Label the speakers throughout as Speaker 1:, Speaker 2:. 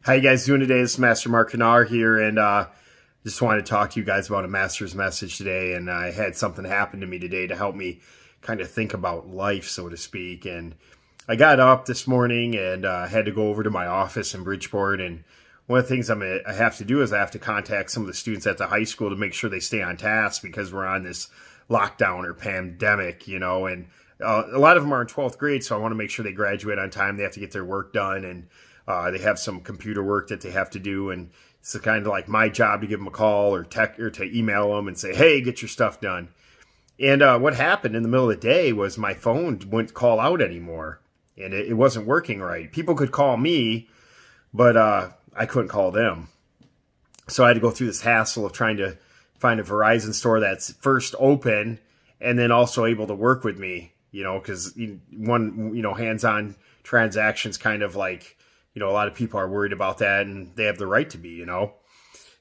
Speaker 1: How you guys doing today? This is Master Mark Kanaar here, and just wanted to talk to you guys about a master's message today. And I had something happen to me today to help me kind of think about life, so to speak. And I got up this morning and had to go over to my office in Bridgeport. And one of the things I have to do is I have to contact some of the students at the high school to make sure they stay on task because we're on this lockdown or pandemic, you know. And a lot of them are in 12th grade, so I want to make sure they graduate on time. They have to get their work done, and they have some computer work that they have to do, and it's kind of like my job to give them a call or to email them and say, hey, get your stuff done. And what happened in the middle of the day was my phone wouldn't call out anymore, and it wasn't working right. People could call me, but I couldn't call them. So I had to go through this hassle of trying to find a Verizon store that's first open and then also able to work with me, you know, because hands-on transactions kind of like, you know, a lot of people are worried about that, and they have the right to be, you know.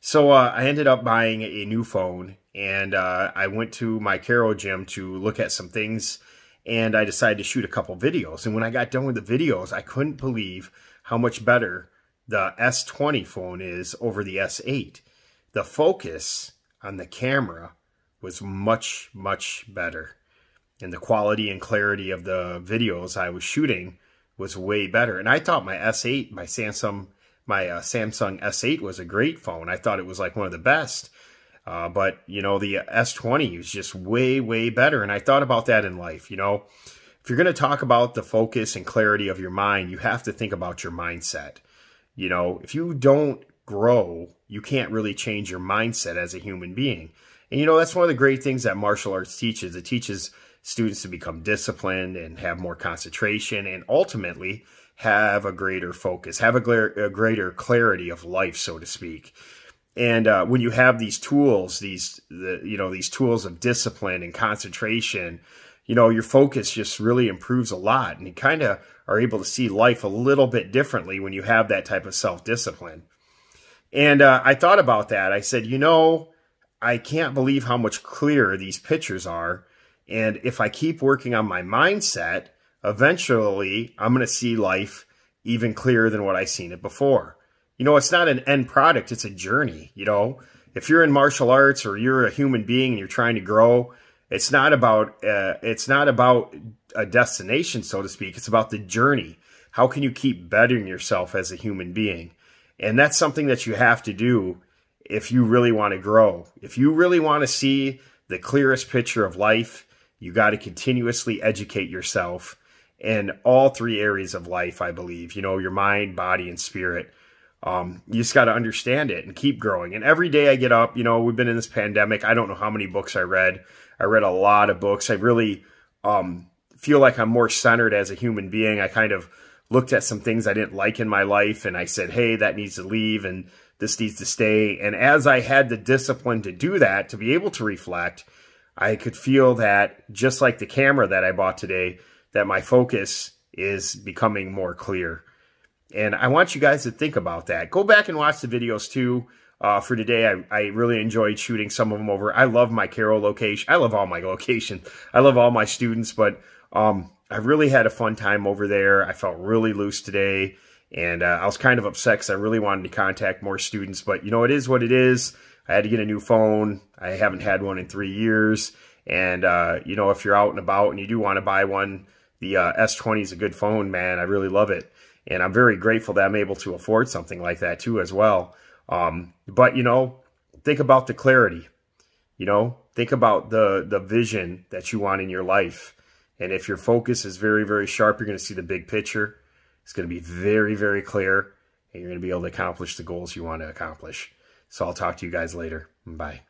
Speaker 1: So I ended up buying a new phone, and I went to my Caro gym to look at some things, and I decided to shoot a couple videos. And when I got done with the videos, I couldn't believe how much better the S20 phone is over the S8. The focus on the camera was much, much better. And the quality and clarity of the videos I was shooting was way better. And I thought my S8, my Samsung S8 was a great phone. I thought it was like one of the best. But, you know, the S20 is just way, way better. And I thought about that in life, you know. If you're going to talk about the focus and clarity of your mind, you have to think about your mindset. You know, if you don't grow, you can't really change your mindset as a human being. And, you know, that's one of the great things that martial arts teaches. It teaches students to become disciplined and have more concentration and ultimately have a greater focus, have a greater clarity of life, so to speak. And when you have these tools, these tools of discipline and concentration, you know, your focus just really improves a lot, and you kind of are able to see life a little bit differently when you have that type of self-discipline. And I thought about that. I said, you know, I can't believe how much clearer these pictures are. And if I keep working on my mindset, eventually I'm going to see life even clearer than what I've seen it before. You know, it's not an end product. It's a journey. You know, if you're in martial arts or you're a human being and you're trying to grow, it's not about a destination, so to speak. It's about the journey. How can you keep bettering yourself as a human being? And that's something that you have to do if you really want to grow. If you really want to see the clearest picture of life, you got to continuously educate yourself in all three areas of life, I believe. You know, your mind, body, and spirit. You just got to understand it and keep growing. And every day I get up, you know, we've been in this pandemic. I don't know how many books I read. I read a lot of books. I really feel like I'm more centered as a human being. I kind of looked at some things I didn't like in my life, and I said, hey, that needs to leave, and this needs to stay. And as I had the discipline to do that, to be able to reflect, I could feel that, just like the camera that I bought today, that my focus is becoming more clear. And I want you guys to think about that. Go back and watch the videos too. For today, I really enjoyed shooting some of them over. I love my Caro location. I love all my locations. I love all my students, but I really had a fun time over there. I felt really loose today, and I was kind of upset because I really wanted to contact more students, but you know, it is what it is. I had to get a new phone. I haven't had one in 3 years. And, you know, if you're out and about and you do want to buy one, the S20 is a good phone, man. I really love it. And I'm very grateful that I'm able to afford something like that too as well. But, you know, think about the clarity. You know, think about the vision that you want in your life. And if your focus is very, very sharp, you're going to see the big picture. It's going to be very, very clear. And you're going to be able to accomplish the goals you want to accomplish. So I'll talk to you guys later. Bye.